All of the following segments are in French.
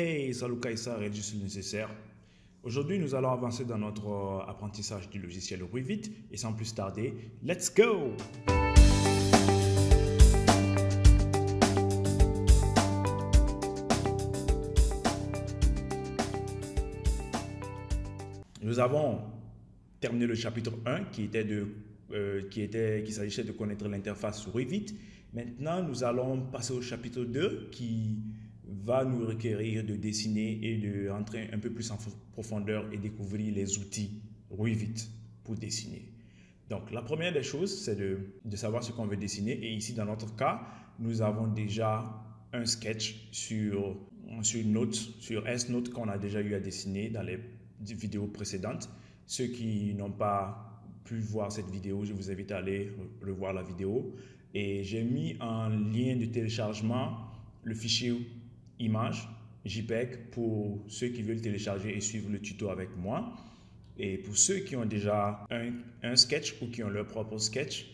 Hey, salut Kaïssa, juste le nécessaire. Aujourd'hui, nous allons avancer dans notre apprentissage du logiciel Revit et sans plus tarder, let's go! Nous avons terminé le chapitre 1 qui s'agissait de connaître l'interface sur Revit. Maintenant, nous allons passer au chapitre 2 qui va nous requérir de dessiner et de rentrer un peu plus en profondeur et découvrir les outils Revit pour dessiner. Donc, la première des choses, c'est de savoir ce qu'on veut dessiner. Et ici, dans notre cas, nous avons déjà un sketch sur S-Note qu'on a déjà eu à dessiner dans les vidéos précédentes. Ceux qui n'ont pas pu voir cette vidéo, je vous invite à aller revoir la vidéo. Et j'ai mis en lien de téléchargement le fichier image JPEG pour ceux qui veulent télécharger et suivre le tuto avec moi. Et pour ceux qui ont déjà un sketch ou qui ont leur propre sketch,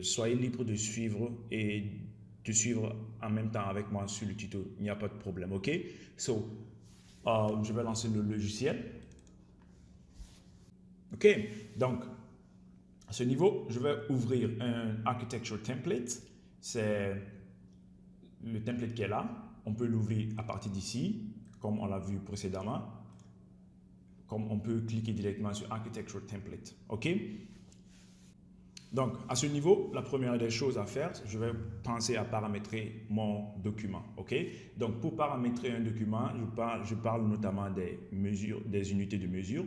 soyez libres de suivre et de suivre en même temps avec moi sur le tuto. Il n'y a pas de problème, ok? Je vais lancer le logiciel. Ok, donc à ce niveau, je vais ouvrir un Architecture Template. C'est le template qui est là. On peut l'ouvrir à partir d'ici, comme on l'a vu précédemment. Comme on peut cliquer directement sur Architecture Template. OK? Donc, à ce niveau, la première des choses à faire, je vais penser à paramétrer mon document. OK? Donc, pour paramétrer un document, je parle notamment des mesures, des unités de mesure.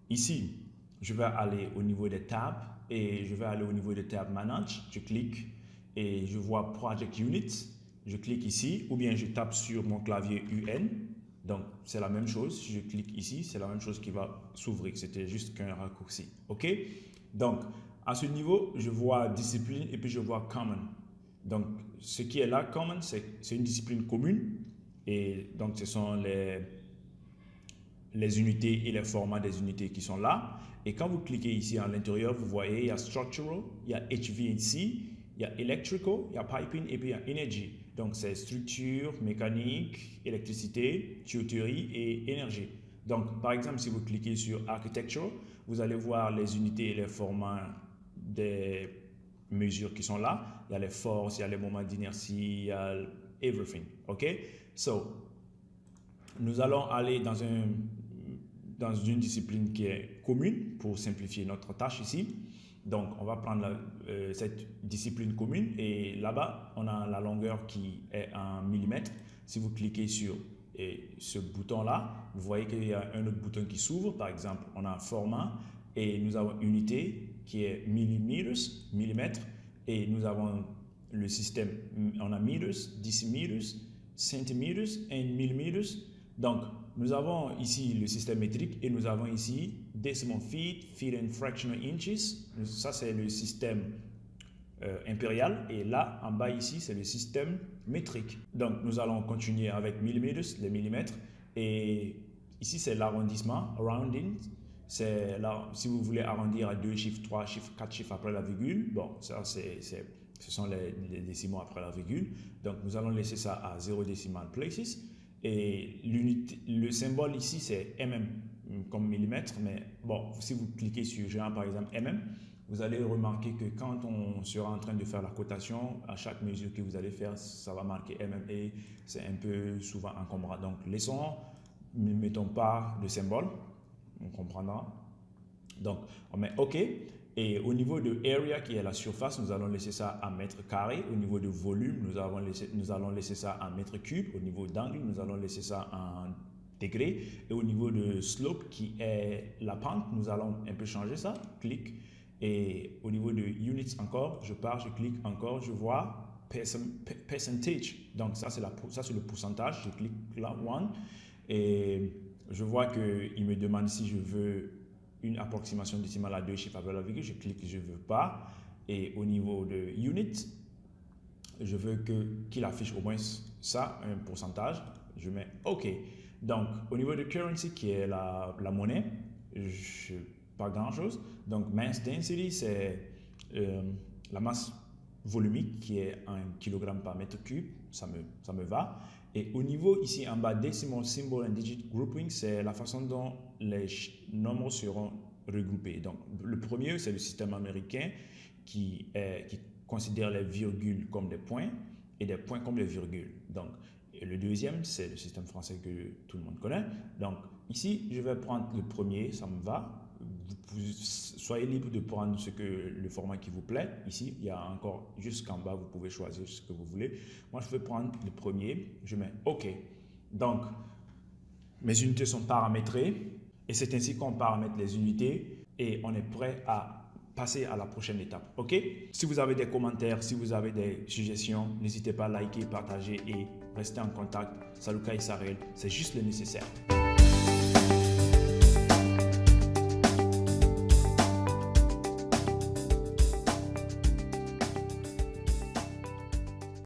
Ici, je vais aller au niveau des tabs et je vais aller au niveau des tabs Manage. Je clique et je vois Project Units. Je clique ici ou bien je tape sur mon clavier UN. Donc, c'est la même chose. Si je clique ici, c'est la même chose qui va s'ouvrir. C'était juste qu'un raccourci. OK? Donc, à ce niveau, je vois discipline et puis je vois common. Donc, ce qui est là, common, c'est une discipline commune. Et donc, ce sont les unités et les formats des unités qui sont là. Et quand vous cliquez ici à l'intérieur, vous voyez, il y a structural, il y a HVAC, il y a electrical, il y a piping et puis il y a energy. Donc, c'est structure, mécanique, électricité, tuyauterie et énergie. Donc, par exemple, si vous cliquez sur Architecture, vous allez voir les unités et les formats des mesures qui sont là. Il y a les forces, il y a les moments d'inertie, il y a everything. OK? Nous allons aller dans une discipline qui est commune pour simplifier notre tâche ici. Donc, on va prendre cette discipline commune et là-bas, on a la longueur qui est en millimètres. Si vous cliquez sur ce bouton-là, vous voyez qu'il y a un autre bouton qui s'ouvre. Par exemple, on a format et nous avons unité qui est millimètres et nous avons le système, on a meters, decimeters, centimeters et millimeters. Donc, nous avons ici le système métrique et nous avons ici decimal feet, feet and fractional inches. Ça, c'est le système impérial. Et là, en bas ici, c'est le système métrique. Donc, nous allons continuer avec millimètres, les millimètres. Et ici, c'est l'arrondissement, rounding. C'est là, si vous voulez arrondir à 2 chiffres, 3 chiffres, 4 chiffres après la virgule. Bon, ça, ce sont les décimaux après la virgule. Donc, nous allons laisser ça à 0 decimal places. Et le symbole ici, c'est comme millimètre, mais bon, si vous cliquez sur genre par exemple vous allez remarquer que quand on sera en train de faire la cotation, à chaque mesure que vous allez faire, ça va marquer et c'est un peu souvent encombrant. Donc, ne mettons pas de symbole, on comprendra. Donc, on met OK. Et au niveau de area, qui est la surface, nous allons laisser ça à mètre carré. Au niveau de volume, nous allons laisser ça en mètre cube. Au niveau d'angle, nous allons laisser ça en degrés. Et au niveau de slope, qui est la pente, nous allons un peu changer ça. Clic. Et au niveau de units encore, je clique encore, je vois percentage. Donc, ça, c'est le pourcentage. Je clique là, 1. Et je vois qu'il me demande si je veux une approximation décimale à 2 chiffres après la virgule, je clique, je ne veux pas. Et au niveau de unit, je veux qu'il affiche au moins ça, un pourcentage. Je mets OK. Donc, au niveau de currency, qui est la monnaie, pas grand-chose. Donc, mass density, c'est la masse volumique qui est 1 kg par mètre cube. Ça me va. Et au niveau ici en bas, Decimal Symbol and Digit Grouping, c'est la façon dont les nombres seront regroupés. Donc, le premier, c'est le système américain qui considère les virgules comme des points et des points comme des virgules. Donc, et le deuxième, c'est le système français que tout le monde connaît. Donc, ici, je vais prendre le premier, ça me va. Soyez libre de prendre le format qui vous plaît. Ici, il y a encore jusqu'en bas, vous pouvez choisir ce que vous voulez. Moi, je vais prendre le premier, je mets OK. Donc, mes unités sont paramétrées et c'est ainsi qu'on paramètre les unités et on est prêt à passer à la prochaine étape. OK? Si vous avez des commentaires, si vous avez des suggestions, n'hésitez pas à liker, partager et rester en contact. Salut Kai Sarel, c'est juste le nécessaire.